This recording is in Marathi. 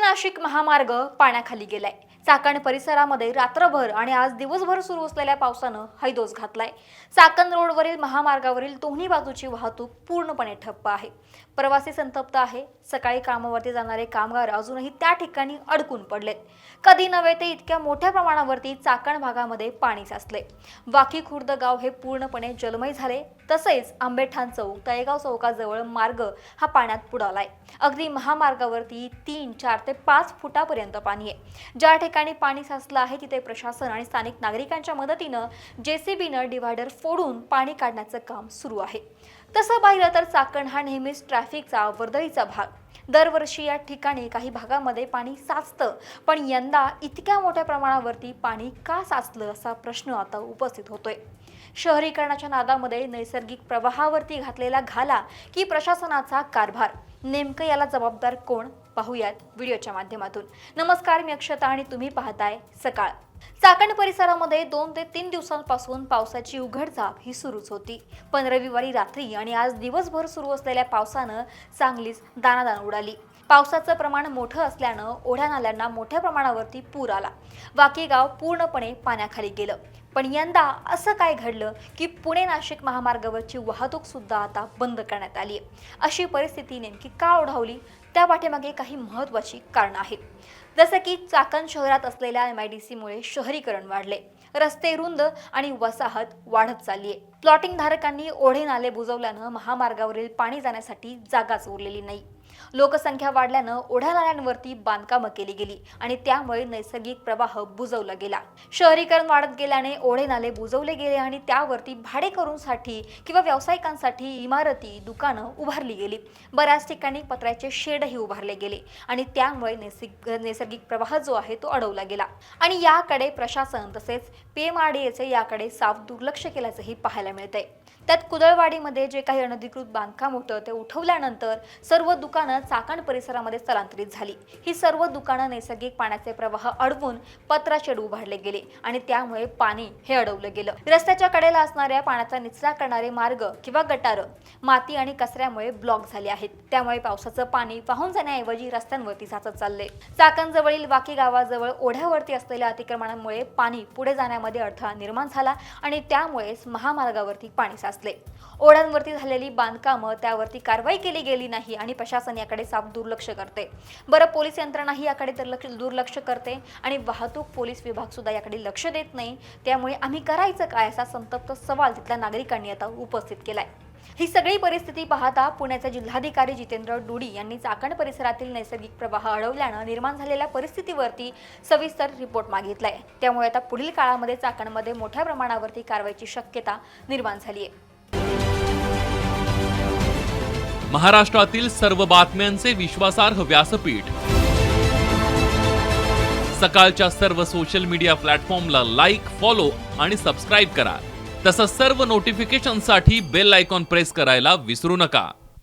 पुणे-नाशिक महामार्ग पाण्याखाली गेलाय। चाकण परिसरामध्ये रात्रभर आणि आज दिवसभर सुरू असलेल्या पावसानं हैदोस घातलाय। चाकण रोडवरील महामार्गावरील दोन्ही बाजूची वाहतूक पूर्णपणे ठप्प आहे। प्रवासी संतप्त आहे। सकाळी कामावरती जाणारे कामगार अजूनही त्या ठिकाणी अडकून पडलेत। कधी नव्हे ते इतक्या मोठ्या प्रमाणावरती चाकण भागामध्ये पाणी साचले। वाकी खुर्द गाव हे पूर्णपणे जलमय झाले। तसेच आंबेठाण चौक तळेगाव चौकाजवळ मार्ग हा पाण्यात बुडालाय। अगदी महामार्गावरती 3, 4 ते 5 फुटापर्यंत पाणी आहे। ज्या ठिकाणी पाणी साचलं आहे तिथे प्रशासन आणि स्थानिक नागरिकांच्या मदतीनं जेसीबीनं डिव्हायडर फोडून पाणी काढण्याचं काम सुरू आहे। तसं पाहिलं तर चाकण हा नेहमीच ट्रॅफिकचा वर्दळीचा भाग। दरवर्षी या ठिकाणी काही भागामध्ये पाणी साचतं, पण यंदा इतक्या मोठ्या प्रमाणावरती पाणी का साचलं असा प्रश्न आता उपस्थित होतोय। शहरीकरणाच्या नादामध्ये नैसर्गिक प्रवाहावरती घातलेला घाला की प्रशासनाचा कारभार, नेमकं याला जबाबदार कोण पाहूयात व्हिडिओच्या माध्यमातून। नमस्कार, मी अक्षता आणि तुम्ही पाहताय सकाळ। चाकण परिसरामध्ये 2 ते 3 दिवसांपासून पावसाची उघडझाप ही सुरूच होती, पण रविवारी रात्री आणि आज दिवसभर सुरू असलेल्या पावसानं चांगलीच दाणादाण उडाली। पावसाचं प्रमाण मोठं असल्यानं ओढ्या नाल्यांना मोठ्या प्रमाणावरती पूर आला। वाकी गाव पूर्णपणे पाण्याखाली गेलं। पण यंदा असं काय घडलं की पुणे-नाशिक महामार्गावरची वाहतूक सुद्धा आता बंद करण्यात आली आहे। अशी परिस्थिती नेमकी का ओढावली, त्या पाठीमागे काही महत्त्वाची कारणं आहेत। जसं की चाकण शहरात असलेल्या MIDCमुळे शहरीकरण वाढले, रस्ते रुंद आणि वसाहत वाढत चालली आहे। प्लॉटिंग धारकांनी ओढे नाले बुजवल्यानं महामार्गावरील पाणी जाण्यासाठी जागाच उरलेली नाही। लोकसंख्या वाढल्यानं ओढ्या नाल्यांवरती बांधकामं केली गेली आणि त्यामुळे नैसर्गिक प्रवाह बुजवला गेला। शहरीकरण वाढत गेल्याने ओढे नाले बुजवले गेले आणि त्यावरती भाडेकरूंसाठी किंवा व्यावसायिकांसाठी इमारती, दुकानं उभारली गेली। बऱ्याच ठिकाणी पत्र्याचे शेडही उभारले गेले आणि त्यामुळे नैसर्गिक प्रवाह जो आहे तो अडवला गेला। आणि याकडे प्रशासन तसेच PMRDAचे याकडे साफ दुर्लक्ष केल्याचंही पाहायला मिळतंय। त्यात कुदळवाडीमध्ये जे काही अनधिकृत बांधकाम होतं ते उठवल्यानंतर सर्व दुकानं चाकण परिसरामध्ये स्थलांतरित झाली। ही सर्व दुकानं नैसर्गिक पाण्याचे प्रवाह अडवून पत्रा शेड उभारले गेले आणि त्यामुळे पाणी हे अडवलं गेलं। रस्त्याच्या कडेला असणाऱ्या पाण्याचा निचरा करणारे मार्ग किंवा गटारं माती आणि कचऱ्यामुळे ब्लॉक झाले आहेत। त्यामुळे पावसाचं पाणी वाहून जाण्याऐवजी रस्त्यांवरती साचत चालले। चाकण जवळील वाकी गावाजवळ ओढ्यावरती असलेल्या अतिक्रमणामुळे पाणी पुढे जाण्यामध्ये अडथळा निर्माण झाला आणि त्यामुळेच महामार्गावरती पाणी साचले। ओढ्यांवरती झालेली बांधकामं त्यावरती कारवाई केली गेली नाही आणि प्रशासन याकडे साफ दुर्लक्ष करते। बरं, पोलीस यंत्रणाही याकडे दुर्लक्ष करते आणि वाहतूक पोलीस विभाग सुद्धा याकडे लक्ष देत नाही। त्यामुळे आम्ही करायचं काय असा संतप्त सवाल तिथल्या नागरिकांनी आता उपस्थित केलाय। ही सगळी परिस्थिती पाहता पुण्याचे जिल्हाधिकारी जितेंद्र डुडी यांनी चाकण परिसरातील नैसर्गिक प्रवाह अडवल्यानं निर्माण झालेल्या परिस्थितीवरती सविस्तर रिपोर्ट मागितलाय। त्यामुळे आता पुढील काळामध्ये चाकणमध्ये मोठ्या प्रमाणावरती कारवाईची शक्यता निर्माण झाली आहे। महाराष्ट्रातील सर्व बातम्यांचे विश्वासार्ह व्यासपीठ सकाळच्या सर्व सोशल मीडिया प्लॅटफॉर्मला लाईक, फॉलो आणि सबस्क्राईब करा। तसंच सर्व नोटिफिकेशनसाठी बेल आयकॉन प्रेस करायला विसरू नका।